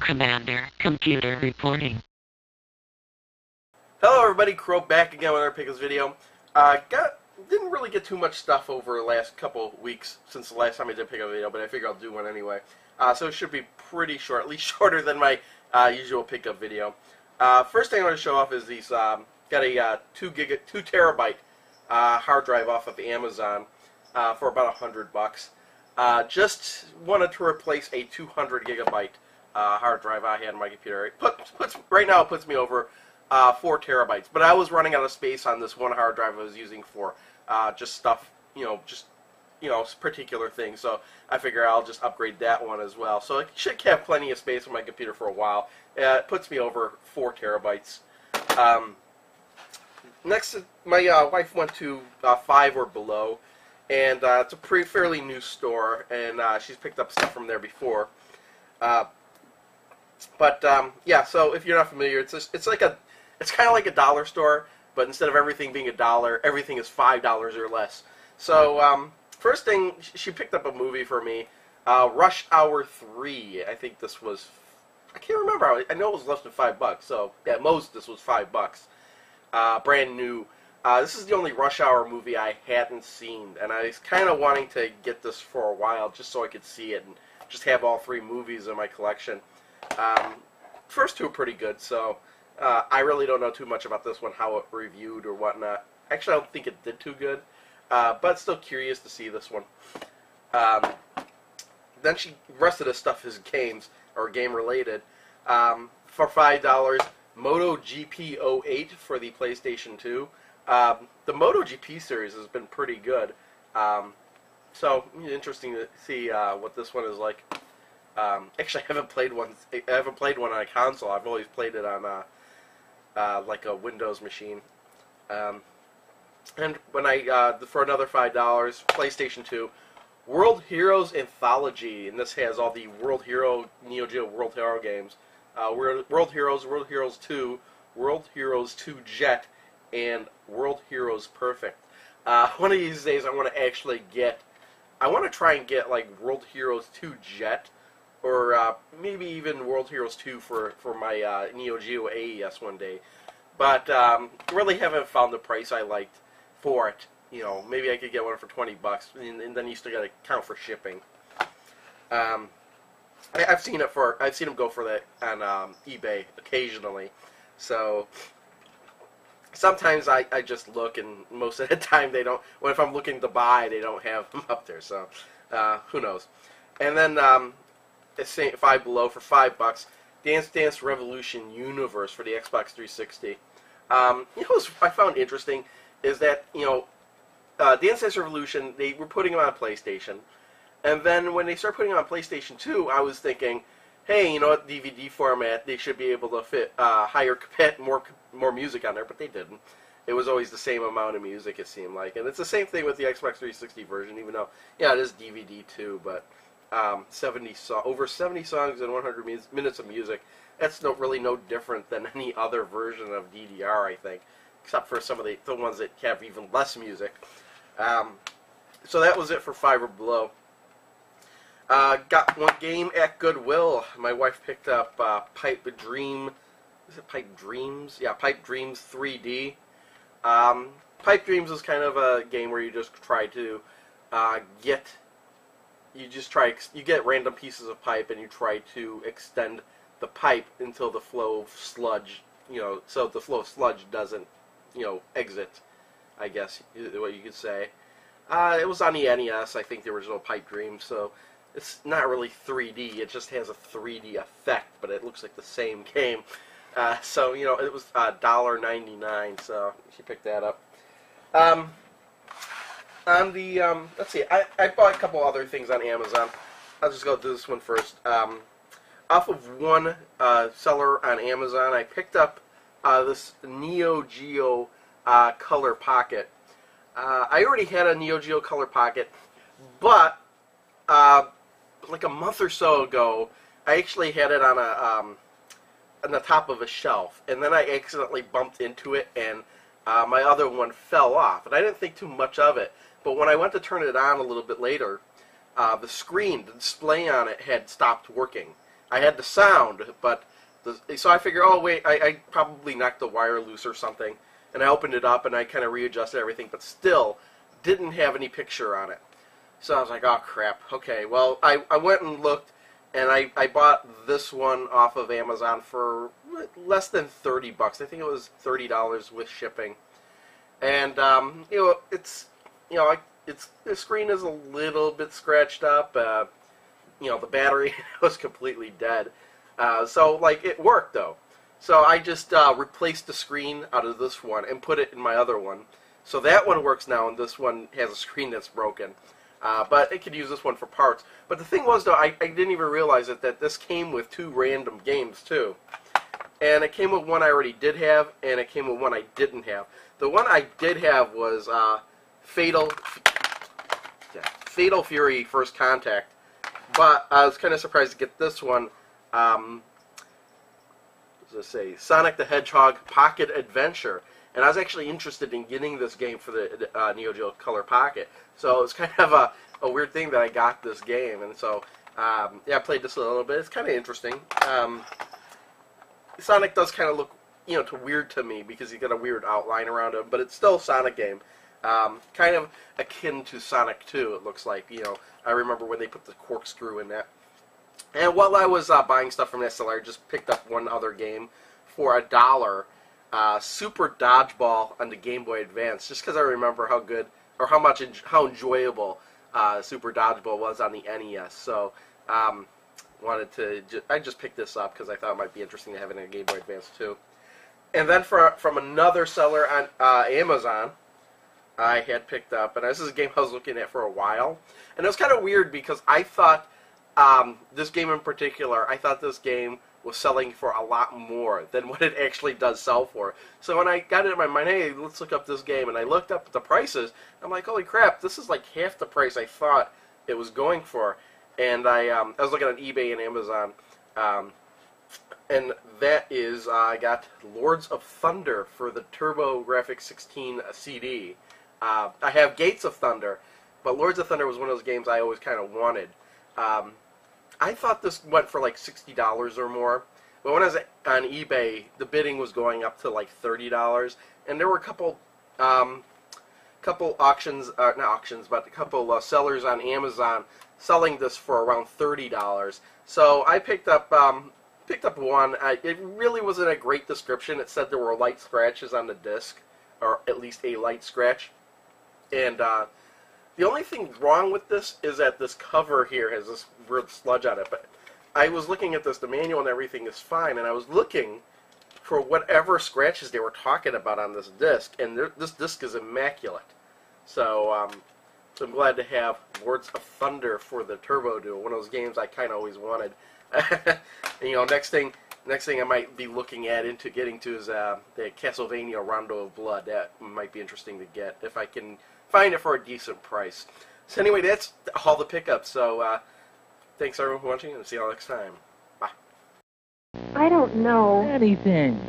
Commander, computer reporting. Hello everybody, Crow back again with our Pickles video. Didn't really get too much stuff over the last couple weeks since the last time I did pick up a video, but I figure I'll do one anyway. So it should be pretty short, at least shorter than my usual pickup video. First thing I want to show off is these, got a 2 terabyte hard drive off of Amazon for about $100. Just wanted to replace a 200 gigabyte hard drive I had in my computer. Right now it puts me over 4 terabytes, but I was running out of space on this one hard drive I was using for just stuff, particular things. So I figure I'll just upgrade that one as well. So it should have plenty of space on my computer for a while. It puts me over 4 terabytes. Next, my wife went to 5 or Below, and it's a fairly new store, and she's picked up stuff from there before. Yeah, so if you're not familiar, it's kind of like a dollar store, but instead of everything being $1, everything is $5 or less. So first thing, she picked up a movie for me, Rush Hour 3. I think this was, I can't remember. I know it was less than $5. So at most this was $5. Brand new. This is the only Rush Hour movie I hadn't seen, and I was kind of wanting to get this for a while just so I could see it and just have all 3 movies in my collection. First 2 are pretty good, so I really don't know too much about this one, how it reviewed or whatnot. Actually, I don't think it did too good, but still curious to see this one. Then the rest of the stuff is games, or game-related. For $5, MotoGP 08 for the PlayStation 2. The MotoGP series has been pretty good, so interesting to see what this one is like. Actually, I haven't played one on a console. I've always played it on like a Windows machine. And when for another $5, PlayStation 2, World Heroes Anthology, and this has all the Neo Geo World Hero games. World Heroes, World Heroes 2, World Heroes 2 Jet, and World Heroes Perfect. One of these days, I want to try and get like World Heroes 2 Jet, or maybe even World Heroes 2 for my Neo Geo AES one day. But really haven't found the price I liked for it. Maybe I could get one for $20, and then you still got to count for shipping. I've seen them go for that on eBay occasionally. So sometimes I just look, and most of the time they don't. Well, if I'm looking to buy, they don't have them up there. So who knows? And then it's 5 Below for $5. Dance Dance Revolution Universe for the Xbox 360. What I found interesting is that Dance Dance Revolution, they were putting them on PlayStation, and then when they started putting them on PlayStation 2, I was thinking, hey, you know what, DVD format, they should be able to fit more music on there, but they didn't. It was always the same amount of music, it seemed like, and it's the same thing with the Xbox 360 version, even though, yeah, it is DVD too, but over 70 songs and 100 minutes of music. That's really no different than any other version of DDR, I think, except for some of the ones that have even less music. So that was it for 5 or Below. Got one game at Goodwill. My wife picked up Pipe Dream. Is it Pipe Dreams? Yeah, Pipe Dreams 3D. Pipe Dreams is kind of a game where you just try to you get random pieces of pipe and you try to extend the pipe until the flow of sludge, so the flow of sludge doesn't, exit, I guess, what you could say. It was on the NES, I think, the original Pipe Dream, so it's not really 3D, it just has a 3D effect, but it looks like the same game. So, it was $1.99, so she picked that up. On the, let's see, I bought a couple other things on Amazon. I'll just go through this one first. Off of one seller on Amazon, I picked up this Neo Geo Color Pocket. I already had a Neo Geo Color Pocket, but like a month or so ago, I actually had it on the top of a shelf, and then I accidentally bumped into it, and my other one fell off, and I didn't think too much of it. But when I went to turn it on a little bit later, the display on it had stopped working. I had the sound, but so I figured, oh wait, I probably knocked the wire loose or something, and I opened it up and I kind of readjusted everything, but still didn't have any picture on it. So I was like, oh crap. Okay, well I went and looked, and I bought this one off of Amazon for less than $30. I think it was $30 with shipping. And the screen is a little bit scratched up. The battery was completely dead. So like it worked though. So I just replaced the screen out of this one and put it in my other one. So that one works now, and this one has a screen that's broken. But it could use this one for parts. But the thing was, though, I didn't even realize that this came with 2 random games, too. And it came with one I already did have, and it came with one I didn't have. The one I did have was Fatal Fury First Contact. But I was kind of surprised to get this one. What does it say? Sonic the Hedgehog Pocket Adventure. And I was actually interested in getting this game for the Neo Geo Color Pocket. So it's kind of a weird thing that I got this game. And so, yeah, I played this a little bit. It's kind of interesting. Sonic does kind of look, weird to me because he's got a weird outline around him. But it's still a Sonic game. Kind of akin to Sonic 2, it looks like. I remember when they put the corkscrew in that. And while I was buying stuff from SLR, I just picked up one other game for $1. Super Dodgeball on the Game Boy Advance, just because I remember how good, or how enjoyable Super Dodgeball was on the NES. So, I just picked this up because I thought it might be interesting to have it in a Game Boy Advance too. And then from another seller on Amazon, I had picked up, and this is a game I was looking at for a while, and it was kind of weird because I thought this game in particular, I thought this game was selling for a lot more than what it actually does sell for. So when I got it in my mind, hey, let's look up this game, and I looked up the prices, I'm like, holy crap, this is like half the price I thought it was going for. And I was looking on eBay and Amazon, and that is, I got Lords of Thunder for the TurboGrafx 16 CD. I have Gates of Thunder, but Lords of Thunder was one of those games I always kind of wanted. I thought this went for like $60 or more, but when I was on eBay, the bidding was going up to like $30, and there were a couple auctions, not auctions, but a couple sellers on Amazon selling this for around $30. So I picked up one. It really wasn't a great description. It said there were light scratches on the disc, or at least a light scratch, and the only thing wrong with this is that this cover here has this weird sludge on it. But I was looking at this, the manual and everything is fine, and I was looking for whatever scratches they were talking about on this disc, and this disc is immaculate. So, so I'm glad to have Lords of Thunder for the Turbo Duo, one of those games I kind of always wanted. And, next thing I might be looking at getting to is the Castlevania Rondo of Blood. That might be interesting to get if I can find it for a decent price. So anyway, that's all the pickups. So thanks everyone for watching, and see you all next time. Bye. I don't know Anything.